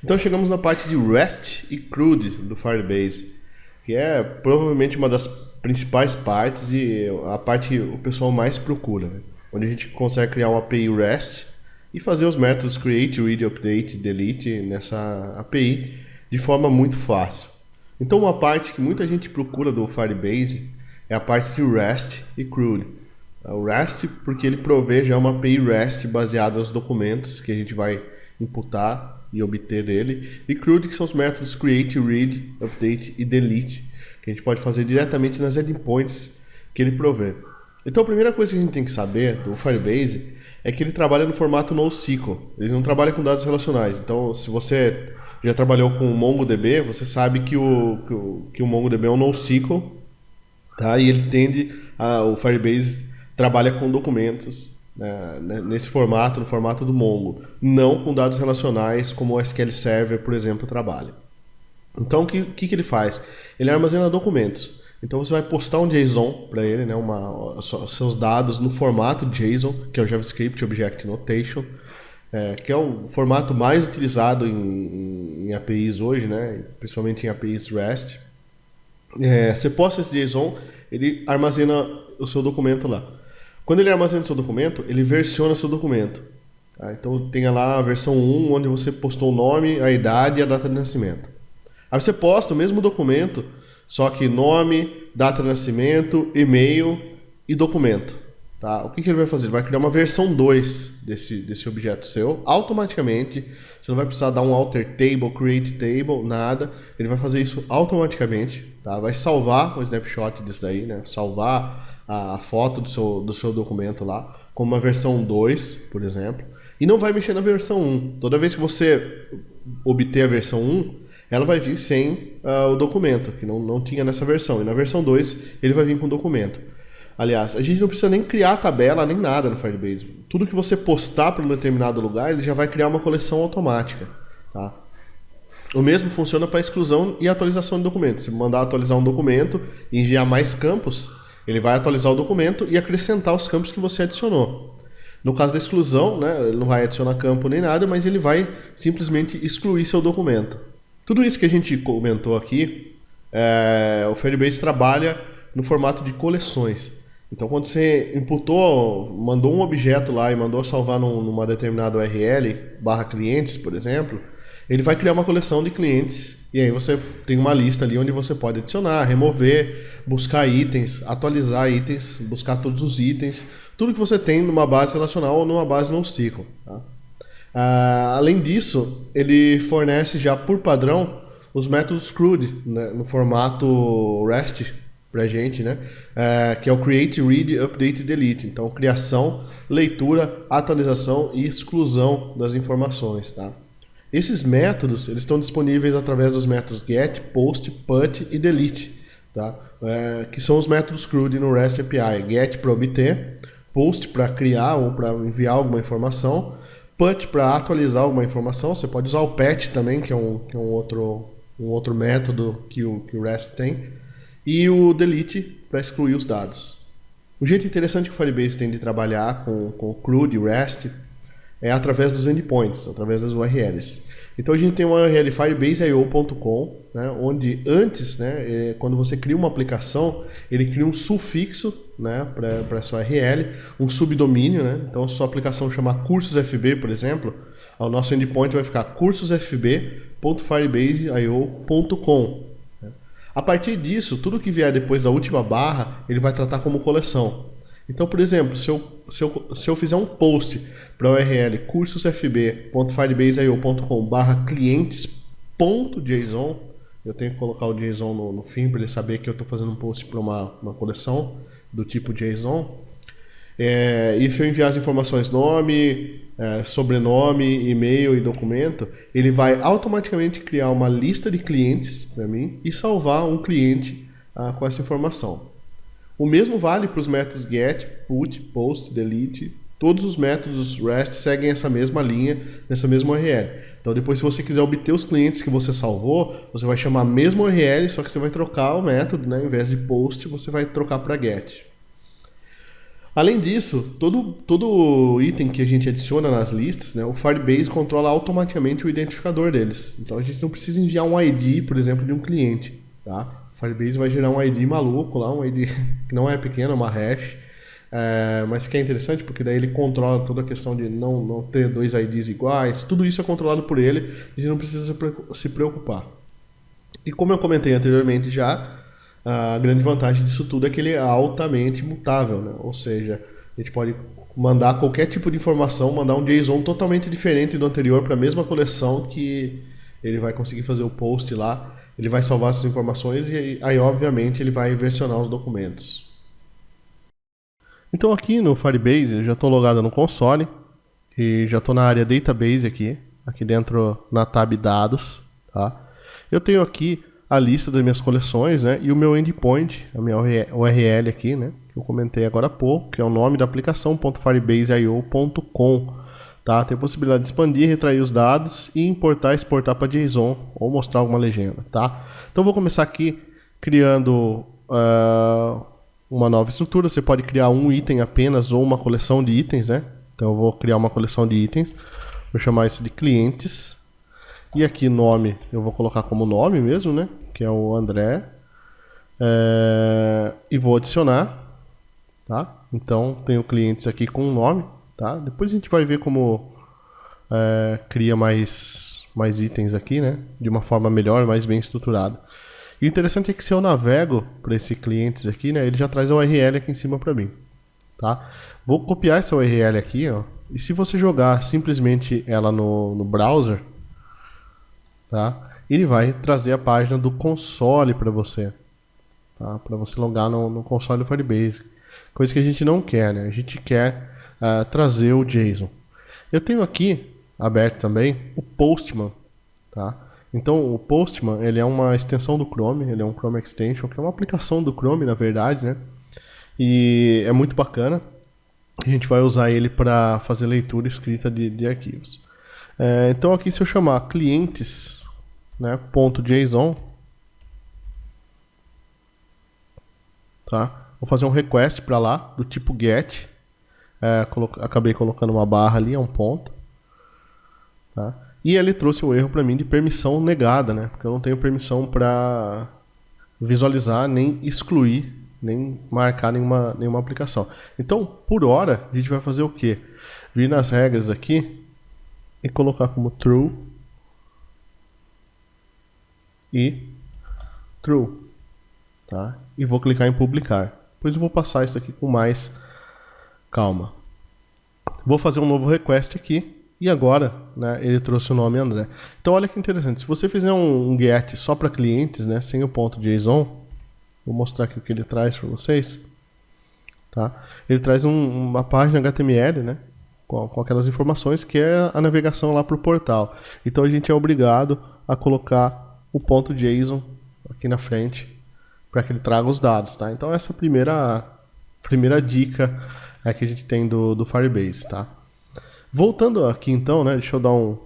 Então chegamos na parte de REST e CRUD do Firebase, que é provavelmente uma das principais partes e a parte que o pessoal mais procura, né? Onde a gente consegue criar uma API REST e fazer os métodos create, read, update, delete nessa API de forma muito fácil. Então uma parte que muita gente procura do Firebase é a parte de REST e CRUD. O REST porque ele provê já uma API REST baseada nos documentos que a gente vai imputar e obter dele, e CRUD que são os métodos create, read, update e delete, que a gente pode fazer diretamente nas endpoints que ele provê. Então a primeira coisa que a gente tem que saber do Firebase é que ele trabalha no formato NoSQL, ele não trabalha com dados relacionais. Então se você já trabalhou com o MongoDB, você sabe que o MongoDB é um NoSQL, tá? E ele o Firebase trabalha com documentos, né, nesse formato, no formato do Mongo, não com dados relacionais como o SQL Server, por exemplo, trabalha. Então o que ele faz? Ele armazena documentos. Então você vai postar um JSON para ele, né, seus dados no formato JSON, que é o JavaScript Object Notation, que é o formato mais utilizado em APIs hoje, né, principalmente em APIs REST. Você posta esse JSON, ele armazena o seu documento lá. Quando ele armazena o seu documento, ele versiona o seu documento. Tá? Então tem lá a versão 1, onde você postou o nome, a idade e a data de nascimento. Aí você posta o mesmo documento, só que nome, data de nascimento, e-mail e documento. Tá? O que ele vai fazer? Ele vai criar uma versão 2 desse objeto seu, automaticamente. Você não vai precisar dar um alter table, create table, nada. Ele vai fazer isso automaticamente. Tá? Vai salvar um snapshot disso daí, né? Salvar a foto do seu documento lá, como uma versão 2, por exemplo. E não vai mexer na versão 1. Toda vez que você obter a versão 1, ela vai vir sem o documento, que não tinha nessa versão. E na versão 2, ele vai vir com o documento. Aliás, a gente não precisa nem criar tabela, nem nada no Firebase. Tudo que você postar para um determinado lugar, ele já vai criar uma coleção automática. Tá? O mesmo funciona para exclusão e atualização de documentos. Se mandar atualizar um documento e enviar mais campos, ele vai atualizar o documento e acrescentar os campos que você adicionou. No caso da exclusão, né, ele não vai adicionar campo nem nada, mas ele vai simplesmente excluir seu documento. Tudo isso que a gente comentou aqui, o Firebase trabalha no formato de coleções. Então, quando você mandou um objeto lá e mandou salvar numa determinada URL, /clientes, por exemplo, ele vai criar uma coleção de clientes e aí você tem uma lista ali onde você pode adicionar, remover, buscar itens, atualizar itens, buscar todos os itens, tudo que você tem numa base relacional ou numa base NoSQL. Tá? Além disso, ele fornece já por padrão os métodos CRUD, né, no formato REST pra gente, né, que é o Create, Read, Update e Delete. Então, criação, leitura, atualização e exclusão das informações. Tá? Esses métodos eles estão disponíveis através dos métodos get, post, put e delete, tá? Que são os métodos CRUD no REST API. Get para obter, post para criar ou para enviar alguma informação, put para atualizar alguma informação. Você pode usar o patch também, que é um outro método que o REST tem, e o delete para excluir os dados. O jeito interessante que o Firebase tem de trabalhar com o CRUD e o REST é através dos endpoints, através das URLs. Então a gente tem uma URL firebase.io.com, né, onde antes, né, quando você cria uma aplicação, ele cria um sufixo, né, para essa URL, um subdomínio. Né, então se a sua aplicação chamar cursosfb, por exemplo, o nosso endpoint vai ficar cursosfb.firebase.io.com. A partir disso, tudo que vier depois da última barra, ele vai tratar como coleção. Então, por exemplo, se eu fizer um post para a URL cursosfb.firebase.io.com/clientes.json, eu tenho que colocar o JSON no fim para ele saber que eu estou fazendo um post para uma coleção do tipo JSON. E se eu enviar as informações nome, sobrenome, e-mail e documento, ele vai automaticamente criar uma lista de clientes para mim e salvar um cliente com essa informação. O mesmo vale para os métodos get, put, post, delete. Todos os métodos REST seguem essa mesma linha, nessa mesma URL. Então depois, se você quiser obter os clientes que você salvou, você vai chamar a mesma URL, só que você vai trocar o método, né? Em vez de post, você vai trocar para get. Além disso, todo item que a gente adiciona nas listas, né, o Firebase controla automaticamente o identificador deles. Então a gente não precisa enviar um ID, por exemplo, de um cliente. Tá? O Firebase vai gerar um ID maluco lá, um ID que não é pequeno, é uma hash, mas que é interessante porque daí ele controla toda a questão de não ter dois IDs iguais. Tudo isso é controlado por ele e a gente não precisa se preocupar. E como eu comentei anteriormente já, a grande vantagem disso tudo é que ele é altamente mutável, né? Ou seja, a gente pode mandar qualquer tipo de informação, mandar um JSON totalmente diferente do anterior para a mesma coleção, que ele vai conseguir fazer o post lá, ele vai salvar essas informações e aí obviamente ele vai versionar os documentos. Então aqui no Firebase eu já estou logado no console e já estou na área Database aqui dentro na tab Dados, tá? Eu tenho aqui a lista das minhas coleções, né? E o meu endpoint, a minha URL aqui, né? Que eu comentei agora há pouco, que é o nome da aplicação, .firebase.io.com, tá? Tem a possibilidade de expandir, retrair os dados e importar, exportar para JSON ou mostrar alguma legenda, tá? Então eu vou começar aqui criando uma nova estrutura. Você pode criar um item apenas ou uma coleção de itens, né? Então eu vou criar uma coleção de itens, vou chamar isso de clientes. E aqui nome, eu vou colocar como nome mesmo, né? Que é o André. E vou adicionar, tá? Então, tenho clientes aqui com nome, tá? Depois a gente vai ver como cria mais itens aqui, né? De uma forma melhor, mais bem estruturada. E o interessante é que se eu navego para esse clientes aqui, né? Ele já traz a URL aqui em cima para mim, tá? Vou copiar essa URL aqui, ó. E se você jogar simplesmente ela no browser, tá? Ele vai trazer a página do console para você, tá? Para você logar no console do Firebase, coisa que a gente não quer, né? A gente quer trazer o JSON. Eu tenho aqui aberto também o Postman, tá? Então o Postman, ele é uma extensão do Chrome, ele é um Chrome Extension, que é uma aplicação do Chrome, na verdade, né? E é muito bacana. A gente vai usar ele para fazer leitura e escrita de arquivos. Então aqui, se eu chamar clientes, né, .json, tá? Vou fazer um request para lá do tipo get. Acabei colocando uma barra ali, é um ponto, tá? E ele trouxe o erro para mim de permissão negada, né? Porque eu não tenho permissão para visualizar, nem excluir, nem marcar nenhuma aplicação. Então, por hora, a gente vai fazer o quê? Vir nas regras aqui e colocar como true e true, tá? E vou clicar em publicar. Depois eu vou passar isso aqui com mais calma. Vou fazer um novo request aqui. E agora, né, ele trouxe o nome André. Então olha que interessante. Se você fizer um get só para clientes, né, sem o .json, vou mostrar aqui o que ele traz para vocês. Tá? Ele traz uma página HTML, né, com aquelas informações que é a navegação lá para o portal. Então a gente é obrigado a colocar o .json aqui na frente para que ele traga os dados. Tá? Então essa é a primeira dica que a gente tem do Firebase. Tá? Voltando aqui então, né, deixa eu dar um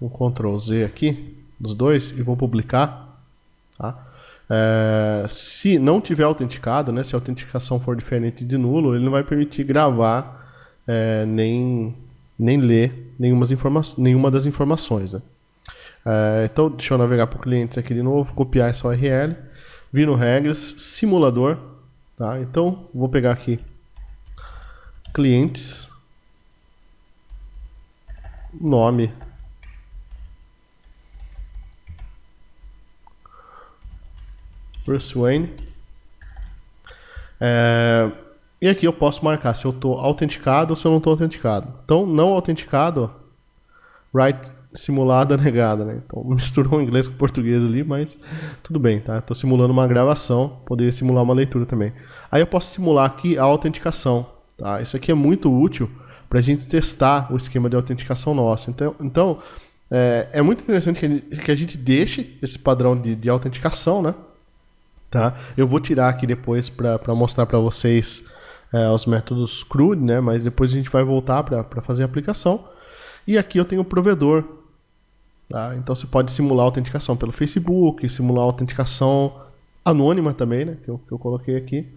Ctrl Z aqui dos dois e vou publicar. Tá? Se não tiver autenticado, né, se a autenticação for diferente de nulo, ele não vai permitir gravar nem ler nenhuma das informações. Né? Então deixa eu navegar para o clientes aqui de novo, copiar essa URL, vir no regras, simulador. Tá? Então vou pegar aqui clientes, nome, Bruce Wayne, e aqui eu posso marcar se eu estou autenticado ou se eu não estou autenticado. Então, não autenticado, write simulada negada, né? Então misturou o inglês com o português ali, mas tudo bem, tá? Estou simulando uma gravação, poderia simular uma leitura também. Aí eu posso simular aqui a autenticação, tá? Isso aqui é muito útil para a gente testar o esquema de autenticação nosso. Então é muito interessante que a gente deixe esse padrão de autenticação, né? Tá? Eu vou tirar aqui depois para mostrar para vocês os métodos CRUD, né? Mas depois a gente vai voltar para fazer a aplicação. E aqui eu tenho o provedor. Tá? Então você pode simular a autenticação pelo Facebook, simular a autenticação anônima também, né? Que eu coloquei aqui.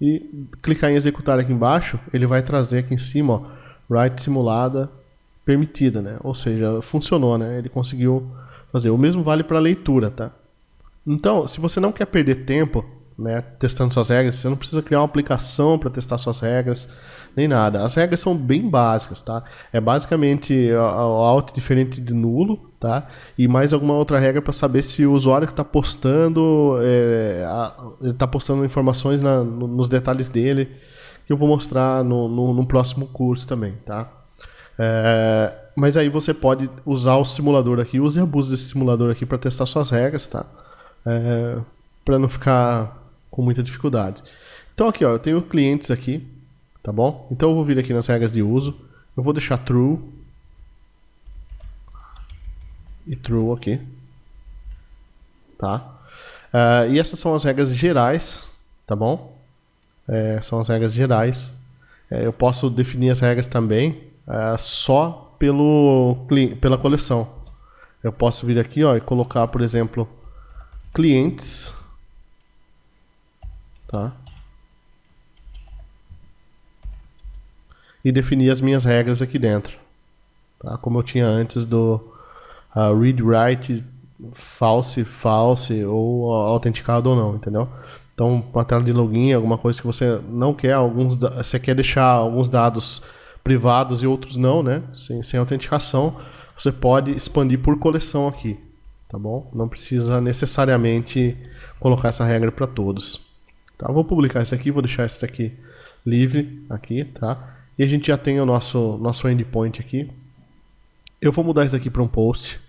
e clicar em executar aqui embaixo, ele vai trazer aqui em cima, ó, write simulada permitida, né? Ou seja, funcionou, né? Ele conseguiu fazer. O mesmo vale para leitura, tá? Então, se você não quer perder tempo, né, testando suas regras, você não precisa criar uma aplicação para testar suas regras, nem nada. As regras são bem básicas, tá? É basicamente o out diferente de nulo, tá? E mais alguma outra regra para saber se o usuário que está postando está postando informações nos detalhes dele, que eu vou mostrar no próximo curso também, tá? Mas aí você pode usar o simulador aqui, use e abuse desse simulador aqui para testar suas regras, tá? Para não ficar com muita dificuldade. Então aqui, ó, eu tenho clientes aqui, tá bom? Então eu vou vir aqui nas regras de uso, eu vou deixar true e true aqui, tá? E essas são as regras gerais, tá bom? São as regras gerais. Eu posso definir as regras também só pela coleção. Eu posso vir aqui, ó, e colocar, por exemplo, clientes, tá? E definir as minhas regras aqui dentro, tá? Como eu tinha antes do read, write, false ou autenticado ou não, entendeu? Então, uma tela de login, alguma coisa que você não quer, você quer deixar alguns dados privados e outros não, né? Sem autenticação, você pode expandir por coleção aqui, tá bom? Não precisa necessariamente colocar essa regra para todos. Tá? Eu vou publicar isso aqui, vou deixar isso aqui livre aqui, tá? E a gente já tem o nosso endpoint aqui. Eu vou mudar isso aqui para um post,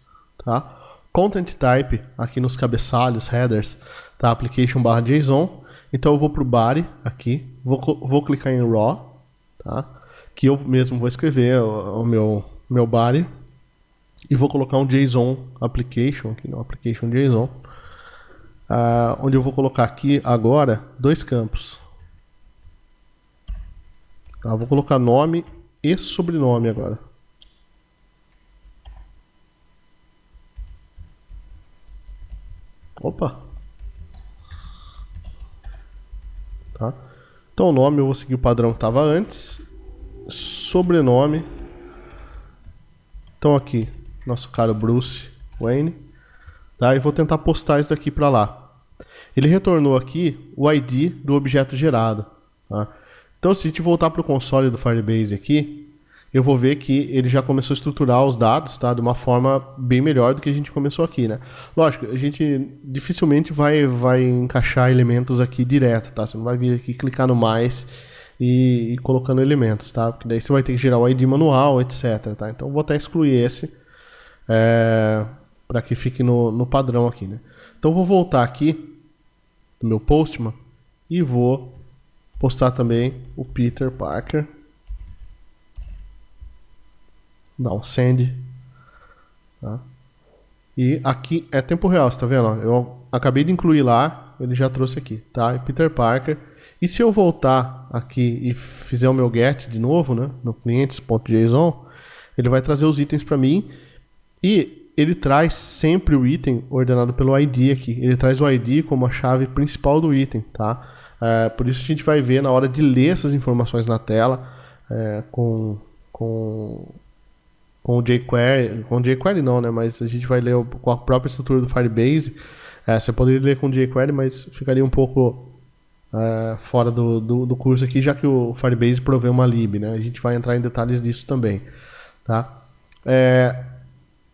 tá? Content type aqui nos cabeçalhos, headers, tá? Application/JSON. Então eu vou pro body aqui, vou clicar em raw, tá? Que eu mesmo vou escrever o meu body e vou colocar um JSON application aqui no application JSON, onde eu vou colocar aqui agora 2 campos. Tá? Vou colocar nome e sobrenome agora. Opa! Tá? Então o nome eu vou seguir o padrão que estava antes. Sobrenome. Então aqui, nosso caro Bruce Wayne. Tá? E vou tentar postar isso daqui para lá. Ele retornou aqui o ID do objeto gerado. Tá? Então se a gente voltar para o console do Firebase aqui, eu vou ver que ele já começou a estruturar os dados, tá? De uma forma bem melhor do que a gente começou aqui, né? Lógico, a gente dificilmente vai encaixar elementos aqui direto, tá? Você não vai vir aqui clicar no mais e colocando elementos, tá? Porque daí você vai ter que gerar o ID manual, etc, tá? Então eu vou até excluir esse para que fique no padrão aqui, né? Então eu vou voltar aqui no meu Postman e vou postar também o Peter Parker. Dá um send, tá? E aqui é tempo real, você tá vendo? Eu acabei de incluir lá, ele já trouxe aqui, tá? Peter Parker. E se eu voltar aqui e fizer o meu get de novo, né? No clientes.json, ele vai trazer os itens para mim e ele traz sempre o item ordenado pelo ID aqui. Ele traz o ID como a chave principal do item, tá? Por isso a gente vai ver na hora de ler essas informações na tela com o jQuery, com o jQuery não, né? Mas a gente vai ler com a própria estrutura do Firebase. Você poderia ler com o jQuery, mas ficaria um pouco fora do curso aqui, já que o Firebase provê uma lib, né? A gente vai entrar em detalhes disso também, tá?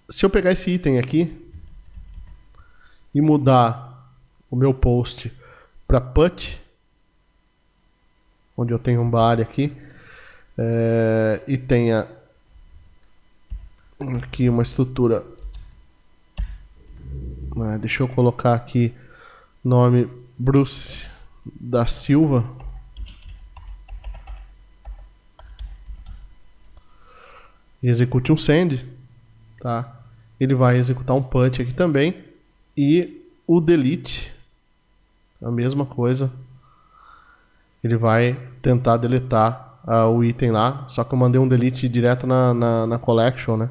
Se eu pegar esse item aqui e mudar o meu post para put, onde eu tenho um body aqui, e tenha aqui uma estrutura, deixa eu colocar aqui nome Bruce da Silva, e execute um send, tá? Ele vai executar um put aqui também, e o delete, a mesma coisa, ele vai tentar deletar o item lá, só que eu mandei um delete direto na collection, né?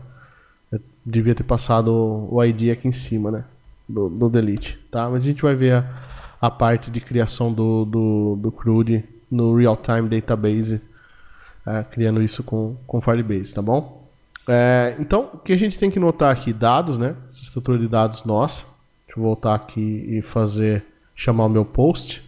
Eu devia ter passado o ID aqui em cima, né? Do delete, tá? Mas a gente vai ver a parte de criação do CRUD no Real-Time Database, criando isso com Firebase, tá bom? Então, o que a gente tem que notar aqui, dados, né? Essa estrutura de dados nossa. Deixa eu voltar aqui e chamar o meu post.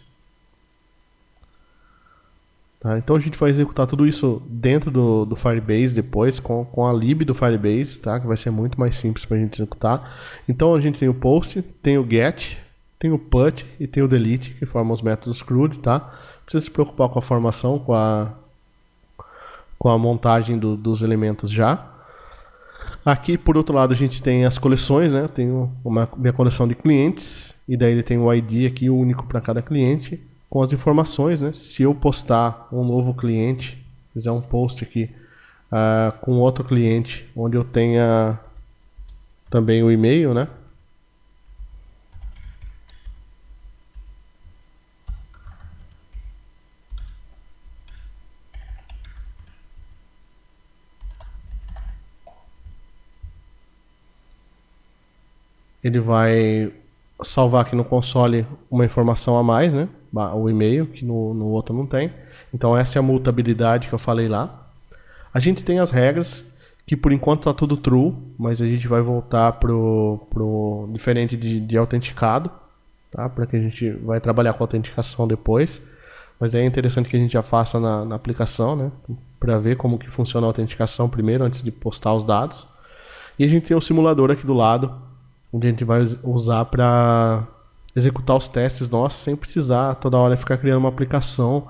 Tá? Então a gente vai executar tudo isso dentro do Firebase depois, com a lib do Firebase, tá? Que vai ser muito mais simples para a gente executar. Então a gente tem o post, tem o get, tem o put e tem o delete, que formam os métodos CRUD, tá? Não precisa se preocupar com a formação, com a montagem dos elementos já. Aqui, por outro lado, a gente tem as coleções, né? Eu tenho minha coleção de clientes, e daí ele tem o ID aqui, único para cada cliente, com as informações, né? Se eu postar um novo cliente, fizer um post aqui com outro cliente, onde eu tenha também o e-mail, né? Ele vai salvar aqui no console uma informação a mais, né? O e-mail, que no outro não tem. Então essa é a mutabilidade que eu falei lá. A gente tem as regras, que por enquanto está tudo true, mas a gente vai voltar pro diferente de autenticado, tá? Para que a gente vai trabalhar com autenticação depois. Mas é interessante que a gente já faça na aplicação, né? Para ver como que funciona a autenticação primeiro, antes de postar os dados. E a gente tem o simulador aqui do lado, onde a gente vai usar para executar os testes nossos sem precisar toda hora ficar criando uma aplicação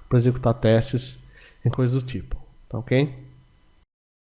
para executar testes em coisas do tipo. Tá ok?